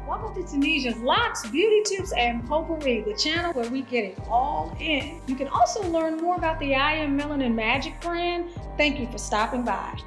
Welcome to Tunisia's Locs, Beauty Tips, and Potpourri, the channel where we get it all in. You can also learn more about the I Am Melanin Magic brand. Thank you for stopping by.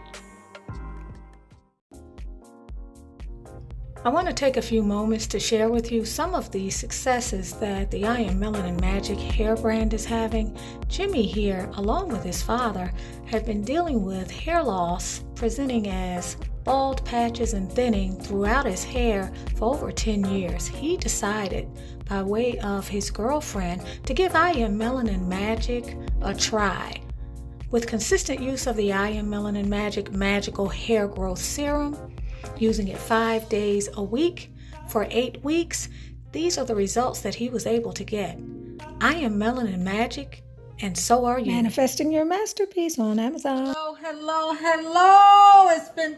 I want to take a few moments to share with you some of the successes that the I Am Melanin Magic hair brand is having. Jimmy here, along with his father, have been dealing with hair loss presenting as bald patches and thinning throughout his hair for over 10 years. He decided, by way of his girlfriend, to give I Am Melanin Magic a try. With consistent use of the I Am Melanin Magic Magical Hair Growth Serum, using it 5 days a week for 8 weeks, these are the results that he was able to get. I Am Melanin Magic, and so are you. Manifesting your masterpiece on Amazon. Hello. It's been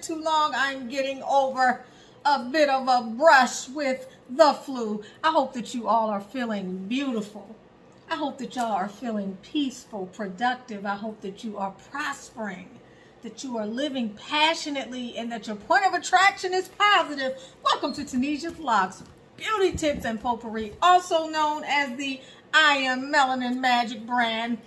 too long. I'm getting over a bit of a brush with the flu. I hope that you all are feeling beautiful. I hope that y'all are feeling peaceful, productive. I hope that you are prospering, that you are living passionately, and that your point of attraction is positive. Welcome to Tunisia's Locs, Beauty Tips and Potpourri, also known as the I Am Melanin Magic brand.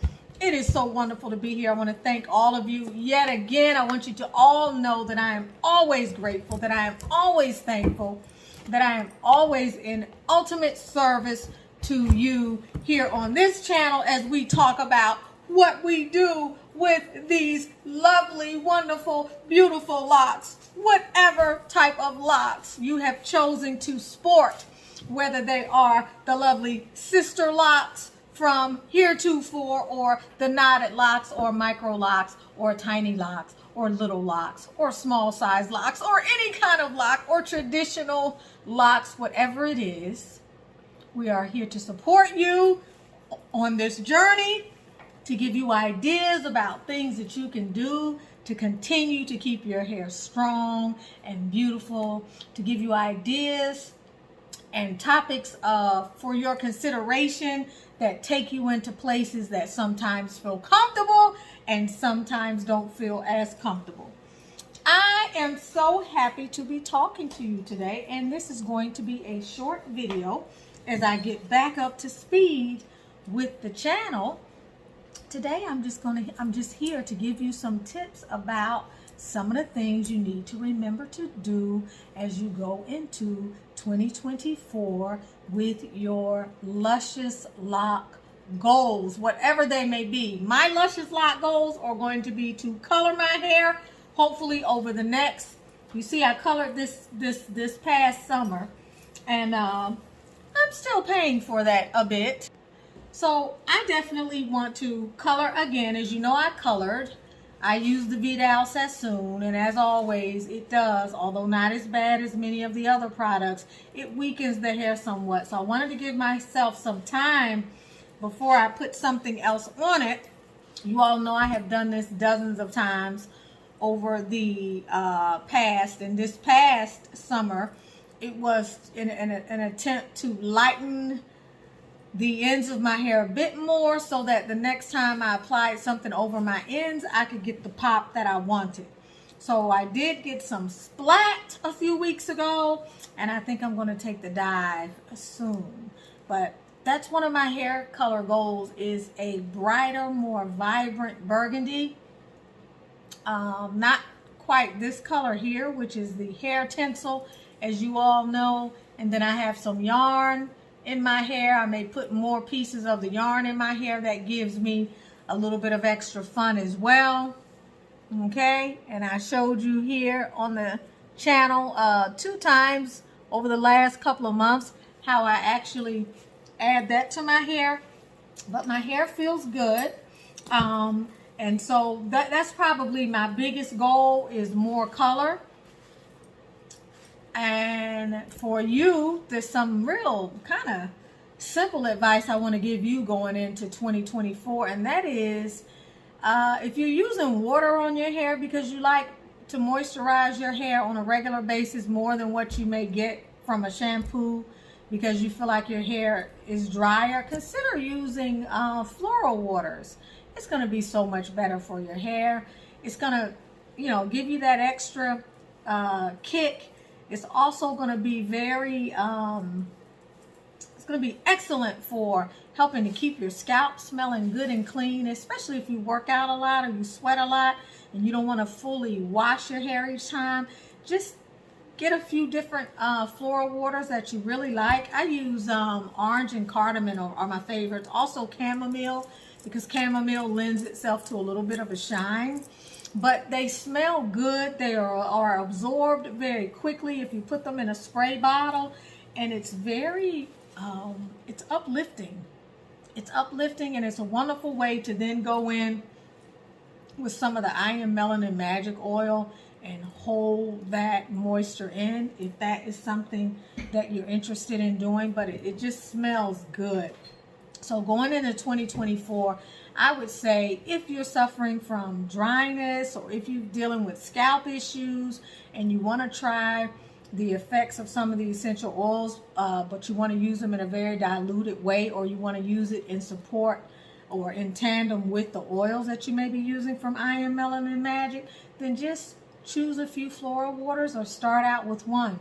It is so wonderful to be here. I want to thank all of you yet again. I want you to all know that I am always grateful, that I am always thankful, that I am always in ultimate service to you here on this channel as we talk about what we do with these lovely, wonderful, beautiful locks. Whatever type of locks you have chosen to sport, whether they are the lovely Sisterlocks from heretofore, or the knotted locks, or Microlocks, or tiny locks, or little locks, or small size locks, or any kind of lock, or traditional locks, whatever it is, we are here to support you on this journey, to give you ideas about things that you can do to continue to keep your hair strong and beautiful, to give you ideas and topics for your consideration that take you into places that sometimes feel comfortable and sometimes don't feel as comfortable. I am so happy to be talking to you today, and this is going to be a short video as I get back up to speed with the channel. Today I'm just here to give you some tips about some of the things you need to remember to do as you go into 2024 with your luscious lock goals, whatever they may be. My luscious lock goals are going to be to color my hair, hopefully over the next, you see I colored this past summer, and I'm still paying for that a bit. So I definitely want to color again. As you know, I colored. I use the Vidal Sassoon, and as always, it does, although not as bad as many of the other products, it weakens the hair somewhat. So I wanted to give myself some time before I put something else on it. You all know I have done this dozens of times over the past, and this past summer, it was in an attempt to lighten the ends of my hair a bit more, so that the next time I applied something over my ends, I could get the pop that I wanted. So I did get some splat a few weeks ago, and I think I'm going to take the dive soon. But that's one of my hair color goals, is a brighter, more vibrant burgundy. Not quite this color here, which is the hair tinsel, as you all know. And then I have some yarn in my hair. I may put more pieces of the yarn in my hair. That gives me a little bit of extra fun as well. Okay, and I showed you here on the channel 2 times over the last couple of months how I actually add that to my hair. But my hair feels good, and so that's probably my biggest goal, is more color. And for you, there's some real kind of simple advice I want to give you going into 2024. And that is, if you're using water on your hair because you like to moisturize your hair on a regular basis more than what you may get from a shampoo, because you feel like your hair is drier, consider using floral waters. It's going to be so much better for your hair. It's going to, give you that extra kick It's also going to be very, it's going to be excellent for helping to keep your scalp smelling good and clean, especially if you work out a lot or you sweat a lot and you don't want to fully wash your hair each time. Just get a few different floral waters that you really like. I use orange and cardamom are my favorites. Also chamomile, because chamomile lends itself to a little bit of a shine. But they smell good. They are absorbed very quickly if you put them in a spray bottle. And it's very, it's uplifting. It's uplifting, and it's a wonderful way to then go in with some of the I Am Melanin Magic Oil and hold that moisture in, if that is something that you're interested in doing. But it just smells good. So going into 2024, I would say if you're suffering from dryness or if you're dealing with scalp issues and you want to try the effects of some of the essential oils, but you want to use them in a very diluted way, or you want to use it in support or in tandem with the oils that you may be using from I Am Melanin Magic, then just choose a few floral waters or start out with one.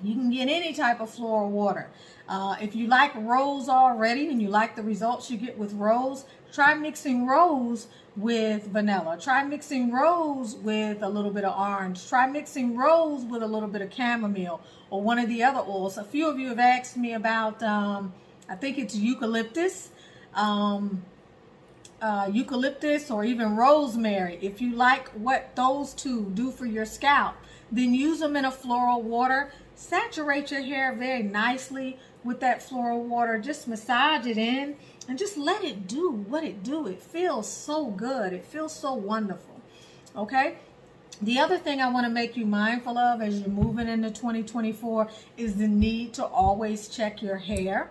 You can get any type of floral water. If you like rose already and you like the results you get with rose, try mixing rose with vanilla. Try mixing rose with a little bit of orange. Try mixing rose with a little bit of chamomile or one of the other oils. A few of you have asked me about, I think it's eucalyptus. Eucalyptus or even rosemary. If you like what those two do for your scalp, then use them in a floral water. Saturate your hair very nicely with that floral water. Just massage it in and just let it do what it do. It feels so good. It feels so wonderful. Okay? The other thing I want to make you mindful of as you're moving into 2024 is the need to always check your hair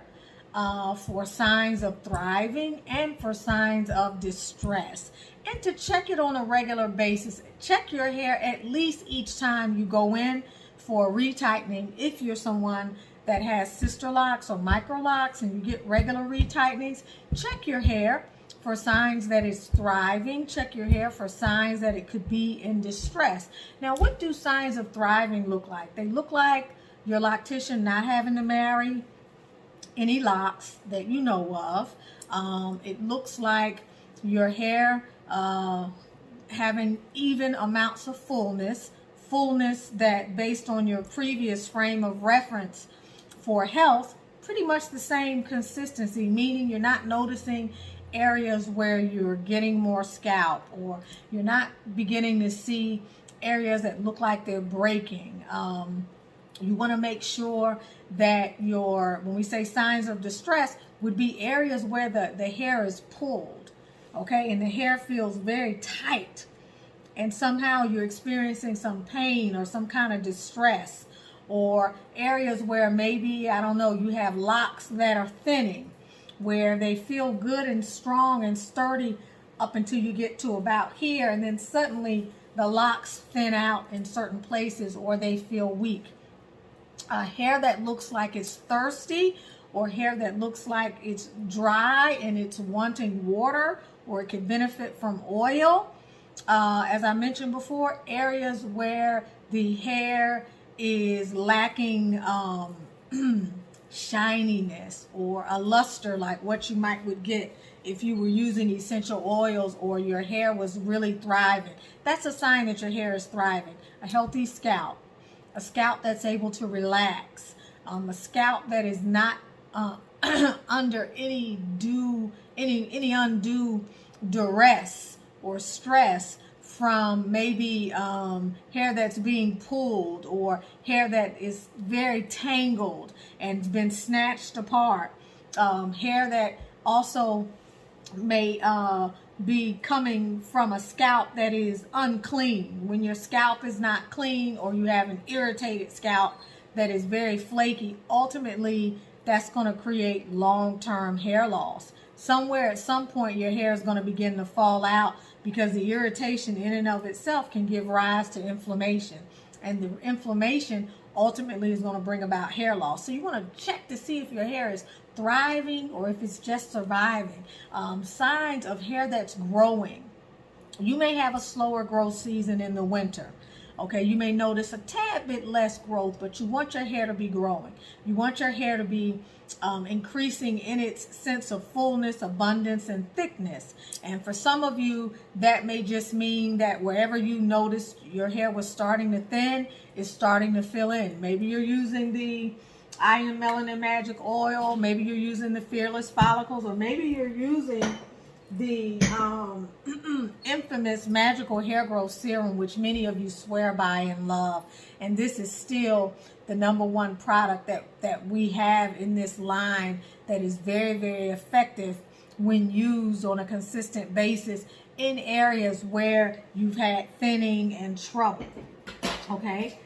for signs of thriving and for signs of distress, and to check it on a regular basis. Check your hair at least each time you go in for retightening. If you're someone that has Sisterlocks or Microlocks and you get regular retightenings, check your hair for signs that it's thriving. Check your hair for signs that it could be in distress. Now, what do signs of thriving look like? They look like your loctician not having to marry any locks that you know of. It looks like your hair having even amounts of fullness that based on your previous frame of reference for health, pretty much the same consistency, meaning you're not noticing areas where you're getting more scalp, or you're not beginning to see areas that look like they're breaking. You want to make sure that when we say signs of distress, would be areas where the hair is pulled, okay, and the hair feels very tight, and somehow you're experiencing some pain or some kind of distress, or areas where maybe, I don't know, you have locks that are thinning, where they feel good and strong and sturdy up until you get to about here, and then suddenly the locks thin out in certain places, or they feel weak. Hair that looks like it's thirsty, or hair that looks like it's dry and it's wanting water, or it can benefit from oil. As I mentioned before, areas where the hair is lacking shininess or a luster like what you would get if you were using essential oils, or your hair was really thriving. That's a sign that your hair is thriving. A healthy scalp, a scalp that's able to relax, a scalp that is not under any undue duress or stress from maybe hair that's being pulled, or hair that is very tangled and been snatched apart, hair that also may be coming from a scalp that is unclean. When your scalp is not clean, or you have an irritated scalp that is very flaky, ultimately that's going to create long-term hair loss. Somewhere at some point your hair is going to begin to fall out, because the irritation in and of itself can give rise to inflammation, and the inflammation ultimately is going to bring about hair loss. So you want to check to see if your hair is thriving or if it's just surviving. Signs of hair that's growing. You may have a slower growth season in the winter. Okay, you may notice a tad bit less growth, but you want your hair to be growing. You want your hair to be increasing in its sense of fullness, abundance, and thickness. And for some of you, that may just mean that wherever you noticed your hair was starting to thin, it's starting to fill in. Maybe you're using the I Am Melanin Magic Oil, maybe you're using the Fearless Follicles, or maybe you're using the infamous Magical Hair Growth Serum, which many of you swear by and love. And this is still the #1 product that we have in this line that is very, very effective when used on a consistent basis in areas where you've had thinning and trouble. Okay,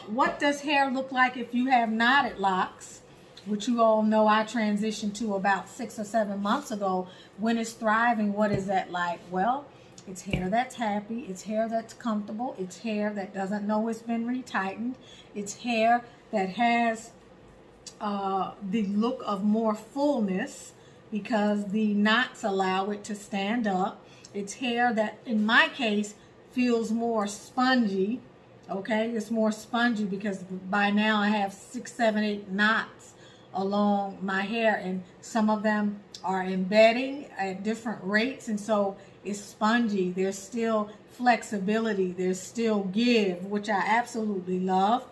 what does hair look like if you have knotted locks, which you all know I transitioned to about 6 or 7 months ago? When it's thriving, what is that like? Well, it's hair that's happy, it's hair that's comfortable, it's hair that doesn't know it's been retightened, it's hair that has the look of more fullness because the knots allow it to stand up. It's hair that, in my case, feels more spongy. Okay, it's more spongy because by now I have 6, 7, 8 knots along my hair, and some of them are embedding at different rates, and so it's spongy. There's still flexibility, there's still give, which I absolutely love.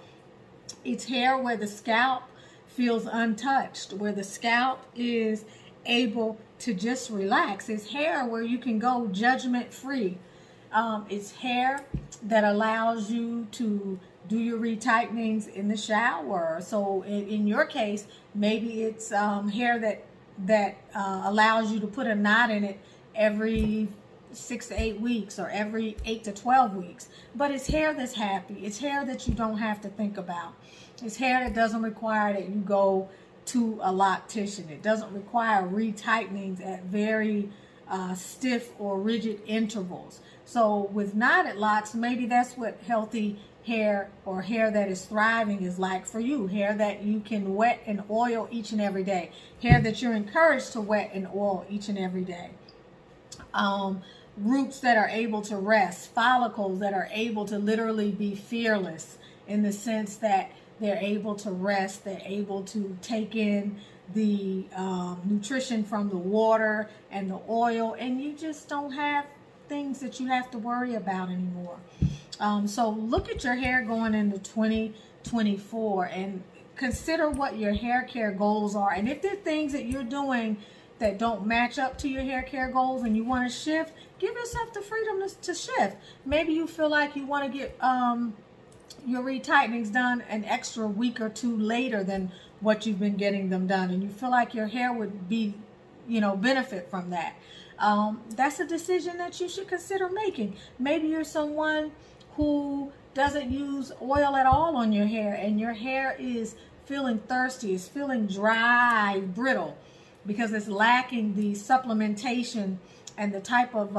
It's hair where the scalp feels untouched, where the scalp is able to just relax. It's hair where you can go judgment free. It's hair that allows you to do your retightenings in the shower. So in your case, maybe it's hair that allows you to put a knot in it every 6 to 8 weeks or every 8 to 12 weeks. But it's hair that's happy. It's hair that you don't have to think about. It's hair that doesn't require that you go to a loctician. It doesn't require retightenings at very stiff or rigid intervals. So with knotted locks, maybe that's what healthy hair or hair that is thriving is like for you. Hair that you can wet and oil each and every day. Hair that you're encouraged to wet and oil each and every day. Roots that are able to rest. Follicles that are able to literally be fearless in the sense that they're able to rest. They're able to take in the nutrition from the water and the oil, and you just don't have things that you have to worry about anymore. So look at your hair going into 2024 and consider what your hair care goals are. And if there are things that you're doing that don't match up to your hair care goals and you want to shift, give yourself the freedom to shift. Maybe you feel like you want to get your retightenings done an extra week or 2 later than what you've been getting them done, and you feel like your hair would be, benefit from that. That's a decision that you should consider making. Maybe you're someone who doesn't use oil at all on your hair, and your hair is feeling thirsty, it's feeling dry, brittle, because it's lacking the supplementation and the type of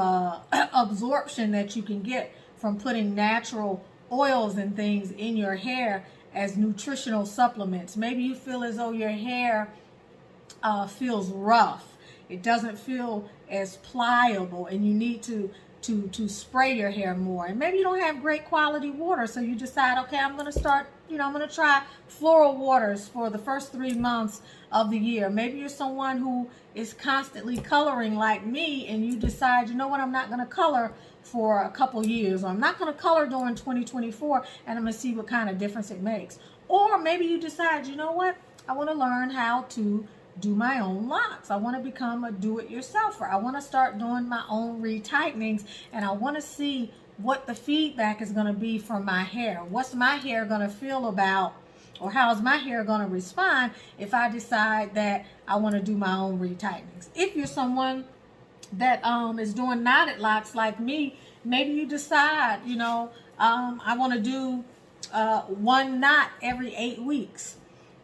absorption that you can get from putting natural oils and things in your hair as nutritional supplements. Maybe you feel as though your hair feels rough. It doesn't feel as pliable, and you need to spray your hair more. And maybe you don't have great quality water, so you decide, okay, I'm going to start, I'm going to try floral waters for the first 3 months of the year. Maybe you're someone who is constantly coloring like me, and you decide, you know what, I'm not going to color for a couple years, or I'm not going to color during 2024, and I'm going to see what kind of difference it makes. Or maybe you decide, you know what, I want to learn how to do my own locks. I want to become a do-it-yourselfer. I want to start doing my own retightenings, and I want to see what the feedback is going to be from my hair. What's my hair going to feel about, or how is my hair going to respond if I decide that I want to do my own retightenings? If you're someone that is doing knotted locks like me, maybe you decide, I want to do 1 knot every 8 weeks.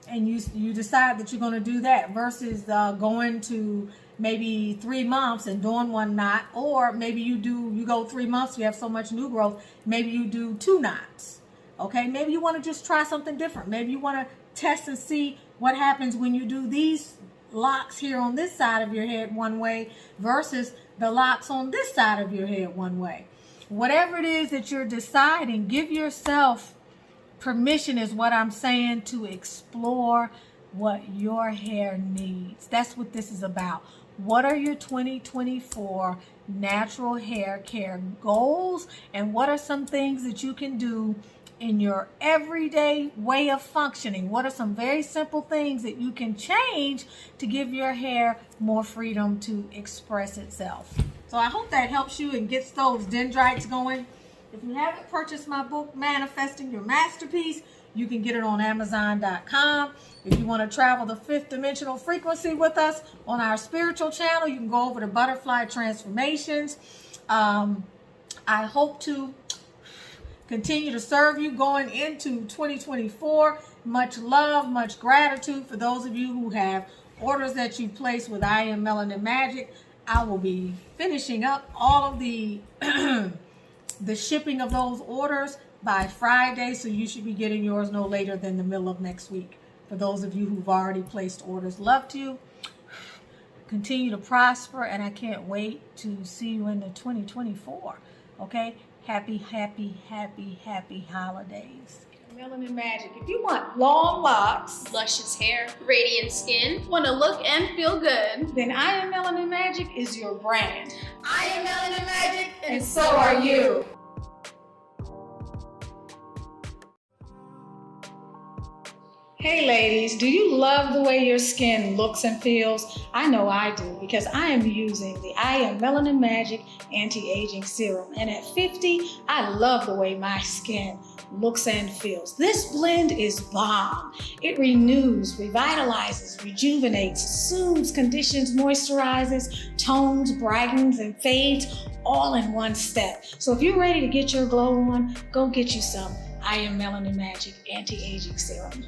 And you decide that you're going to do that versus going to maybe 3 months and doing 1 knot. Or maybe you go 3 months, you have so much new growth, maybe you do 2 knots. Okay, maybe you want to just try something different. Maybe you want to test and see what happens when you do these locks here on this side of your head one way versus the locks on this side of your head one way. whatever it is that you're deciding, give yourself permission, is what I'm saying, to explore what your hair needs. That's what this is about. What are your 2024 natural hair care goals, and what are some things that you can do in your everyday way of functioning? What are some very simple things that you can change to give your hair more freedom to express itself? So I hope that helps you and gets those dendrites going. If you haven't purchased my book, Manifesting Your Masterpiece, you can get it on Amazon.com. If you want to travel the 5th dimensional frequency with us on our spiritual channel, you can go over to Butterfly Transformations. I hope to continue to serve you going into 2024. Much love, much gratitude for those of you who have orders that you placed with I Am Melanin Magic. I will be finishing up all of the the shipping of those orders by Friday, so you should be getting yours no later than the middle of next week. For those of you who've already placed orders, love to you. Continue to prosper, and I can't wait to see you in the 2024. Okay? Happy, happy, happy, happy holidays. Melanin Magic. If you want long locks, luscious hair, radiant skin, want to look and feel good, then I Am Melanin Magic is your brand. I Am Melanin Magic, and so are you. Hey ladies, do you love the way your skin looks and feels? I know I do, because I am using the I Am Melanin Magic Anti-Aging Serum. And at 50, I love the way my skin looks and feels. This blend is bomb. It renews, revitalizes, rejuvenates, soothes, conditions, moisturizes, tones, brightens, and fades all in one step. So if you're ready to get your glow on, go get you some I Am Melanin Magic Anti-Aging Serum.